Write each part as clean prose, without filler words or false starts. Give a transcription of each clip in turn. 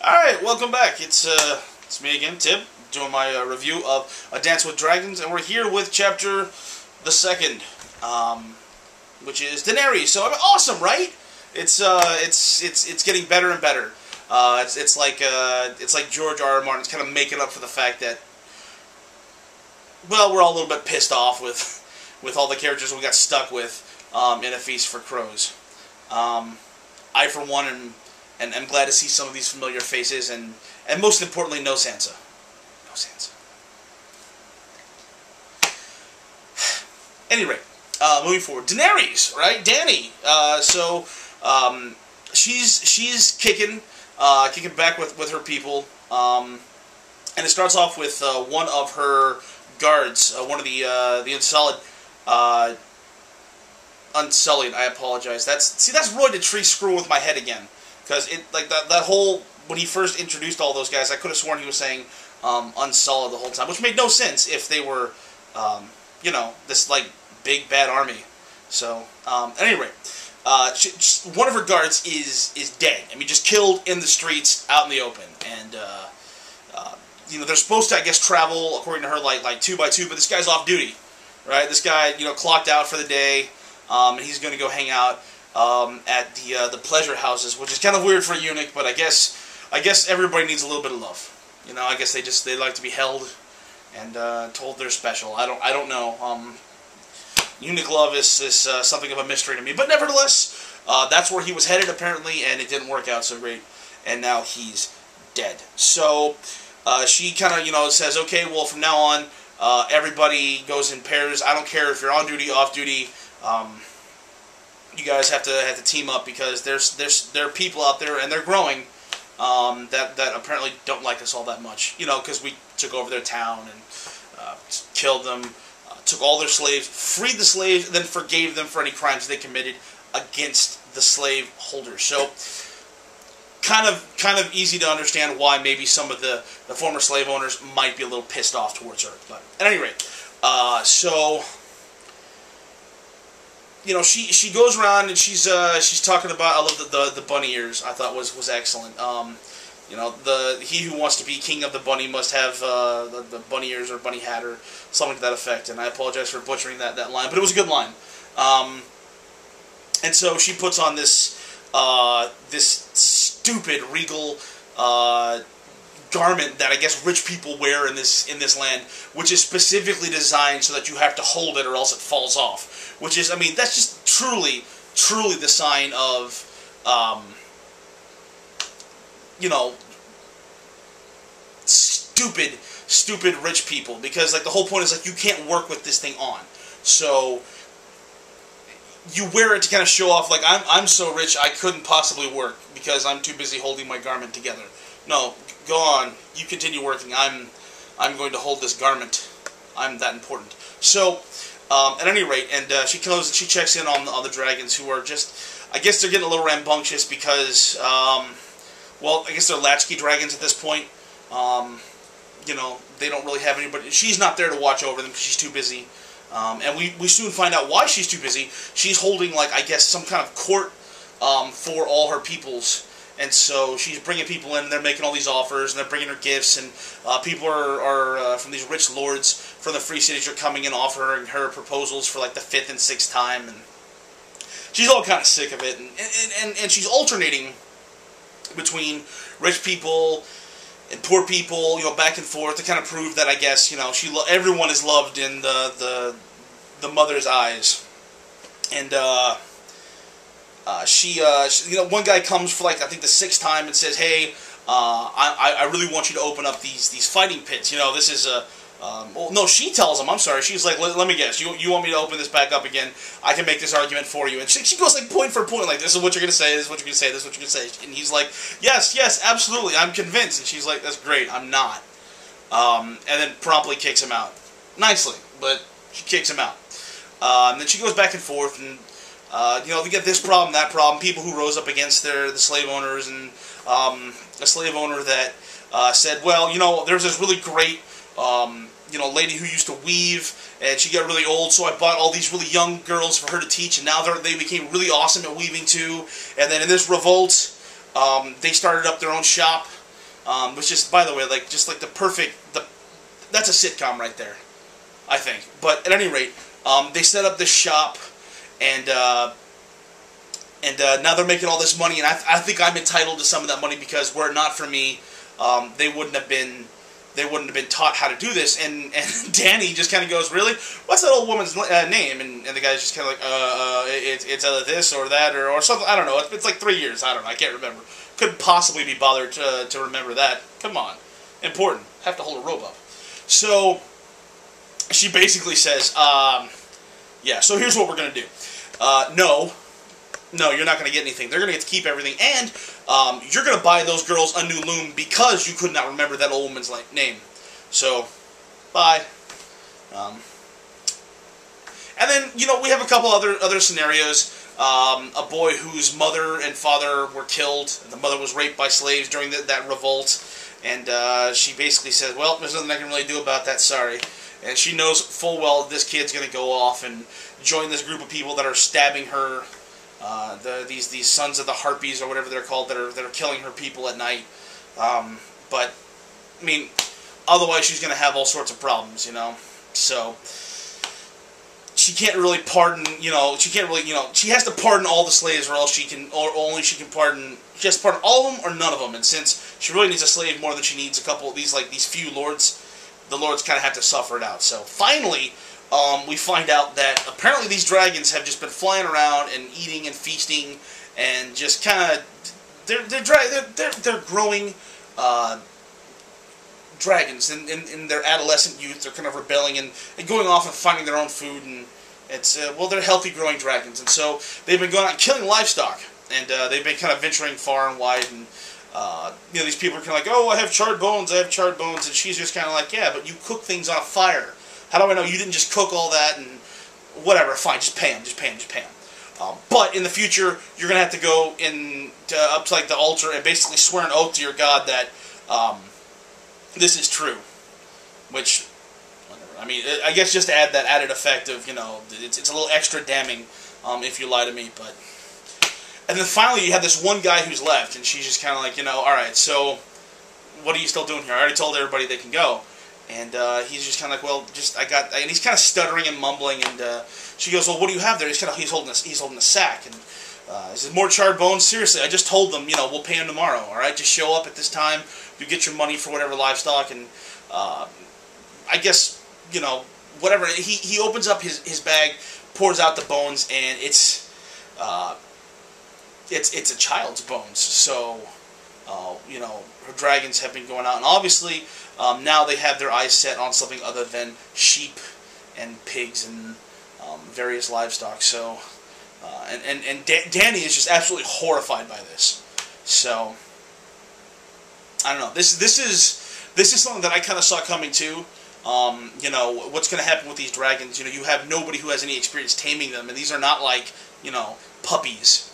Alright, welcome back. It's me again, Tib, doing my review of A Dance with Dragons, and we're here with chapter the second, which is Daenerys. So, I mean, awesome, right? It's getting better and better. It's like George R.R. Martin's kind of making up for the fact that, well, we're all a little bit pissed off with all the characters we got stuck with in A Feast for Crows. I, for one, am glad to see some of these familiar faces, and most importantly, no Sansa. No Sansa. Anyway, moving forward, Daenerys, right? Dany. She's kicking back with her people, and it starts off with one of her guards, one of the Unsullied. I apologize. That's Roy the Tree screwing with my head again. Because that whole, when he first introduced all those guys, I could have sworn he was saying Unsullied the whole time, which made no sense if they were, this like big bad army. So at any rate, one of her guards is dead. I mean, just killed in the streets, out in the open, and they're supposed to, I guess, travel according to her like 2 by 2, but this guy's off duty, right? This guy clocked out for the day, and he's going to go hang out at the pleasure houses, which is kind of weird for a eunuch, but I guess everybody needs a little bit of love. I guess they like to be held and told they're special. I don't know. Eunuch love is something of a mystery to me, but nevertheless, that's where he was headed apparently, and it didn't work out so great, and now he's dead. So she kind of says, okay, well, from now on, everybody goes in pairs. I don't care if you're on duty, off duty. You guys have to team up, because there are people out there, and they're growing, that apparently don't like us all that much. Because we took over their town and killed them, took all their slaves, freed the slaves, and then forgave them for any crimes they committed against the slave holders. So kind of easy to understand why maybe some of the former slave owners might be a little pissed off towards her. But at any rate, she goes around and she's talking about, I love the bunny ears. I thought was excellent. He who wants to be king of the bunny must have the bunny ears or bunny hat or something to that effect. And I apologize for butchering that line, but it was a good line. And so she puts on this stupid regal garment that I guess rich people wear in this land, which is specifically designed so that you have to hold it or else it falls off. Which is, I mean, that's just truly the sign of, stupid rich people. Because like the whole point is like you can't work with this thing on, so you wear it to kind of show off. Like I'm so rich I couldn't possibly work because I'm too busy holding my garment together. No, go on. You continue working. I'm going to hold this garment. I'm that important. So, at any rate, and she checks in on the dragons, who are just, I guess they're getting a little rambunctious because, well, I guess they're latchkey dragons at this point. They don't really have anybody. She's not there to watch over them because she's too busy. And we soon find out why she's too busy. She's holding, like, I guess, some kind of court for all her peoples. And so she's bringing people in, and they're making all these offers, and they're bringing her gifts, and people are from these rich lords from the free cities are coming and offering her proposals for like the 5th and 6th time, and she's all kind of sick of it, and she's alternating between rich people and poor people, back and forth to kind of prove that, I guess, everyone is loved in the mother's eyes. And one guy comes for, like, I think the 6th time and says, hey, I really want you to open up these fighting pits. This is a, well, no, she tells him, I'm sorry, she's like, let me guess, you want me to open this back up again? I can make this argument for you. And she goes, like, point for point, like, this is what you're going to say, this is what you're going to say, this is what you're going to say. And he's like, yes, absolutely, I'm convinced. And she's like, that's great, I'm not. And then promptly kicks him out. Nicely, but she kicks him out. And then she goes back and forth, and they get this problem, that problem, people who rose up against the slave owners, and a slave owner that said, well, there's this really great, lady who used to weave, and she got really old, so I bought all these really young girls for her to teach, and now they became really awesome at weaving too. And then in this revolt, they started up their own shop, which is, by the way, just like the perfect, that's a sitcom right there, I think. But at any rate, they set up this shop, and now they're making all this money, and I think I'm entitled to some of that money, because were it not for me, they wouldn't have been taught how to do this. And Danny just kind of goes, really? What's that old woman's name? And the guy's just kind of like, it's either this or that or something. I don't know. It's like 3 years. I don't know. I can't remember. Couldn't possibly be bothered to remember that. Come on. Important. Have to hold a robe up. So she basically says, yeah, so here's what we're going to do. No, you're not going to get anything. They're going to get to keep everything, and you're going to buy those girls a new loom because you could not remember that old woman's name. So, bye. And then, we have a couple other scenarios. A boy whose mother and father were killed. The mother was raped by slaves during that revolt, and she basically said, well, there's nothing I can really do about that, sorry. And she knows full well this kid's going to go off and join this group of people that are stabbing her. These sons of the harpies, or whatever they're called, that are killing her people at night. But I mean, otherwise she's going to have all sorts of problems, So she can't really pardon, she can't really, she has to pardon all the slaves, or else she can, or only she can pardon. She has to pardon all of them or none of them. And since she really needs a slave more than she needs a couple of these few lords, the lords kind of have to suffer it out. So finally, we find out that apparently these dragons have just been flying around and eating and feasting, and just kind of they're growing dragons in their adolescent youth. They're kind of rebelling and going off and finding their own food, and it's well, they're healthy growing dragons, and so they've been going out and killing livestock, and they've been kind of venturing far and wide, and these people are kind of like, oh, I have charred bones, and she's just kind of like, yeah, but you cook things on a fire. How do I know you didn't just cook all that and whatever? Fine, just pay them. But in the future, you're going to have to go up to the altar and basically swear an oath to your God that this is true. Which, whatever. I mean, I guess just to add that added effect of, it's a little extra damning if you lie to me. But and then finally, you have this one guy who's left, and she's just kind of like, all right, so what are you still doing here? I already told everybody they can go. And he's just kind of like, well, and he's kind of stuttering and mumbling, and she goes, well, what do you have there? He's holding a sack, and he says, more charred bones? Seriously, I just told them, we'll pay him tomorrow, all right? Just show up at this time, you get your money for whatever livestock, and I guess, whatever. He opens up his bag, pours out the bones, and it's a child's bones, so, her dragons have been going out, and obviously, now they have their eyes set on something other than sheep and pigs and various livestock. So, Danny is just absolutely horrified by this. So, I don't know. This is something that I kind of saw coming too. What's going to happen with these dragons? You have nobody who has any experience taming them, and these are not like puppies.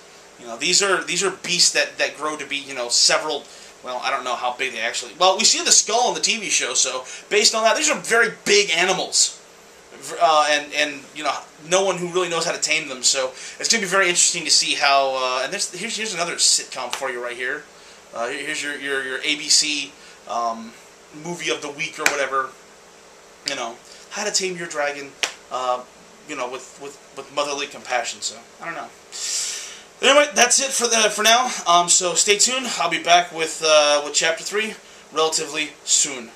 These are beasts that grow to be several. Well, I don't know how big they actually... Well, we see the skull on the TV show, so based on that, these are very big animals. And no one who really knows how to tame them, so it's going to be very interesting to see how... and here's another sitcom for you right here. Here's your ABC movie of the week or whatever. How to tame your dragon, with motherly compassion, so I don't know. Anyway, that's it for now. So stay tuned. I'll be back with Chapter 3 relatively soon.